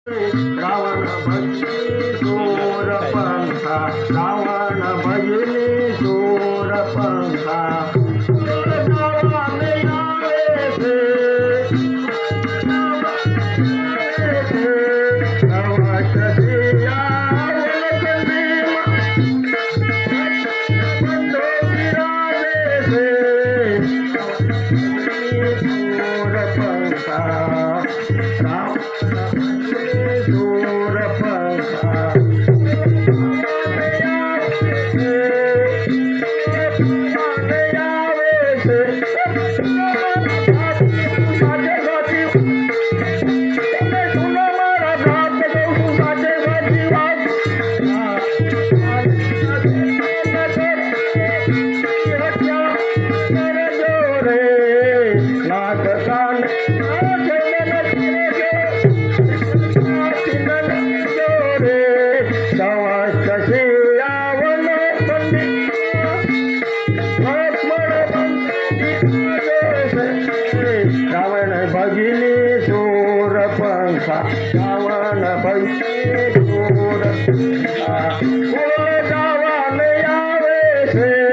रावण भजनी चोर पंथा रावण भजनी चोर पंथा रावण भगिनी चोर पंथा रावण भगिनी चोर पंथा बोल जावान यावे से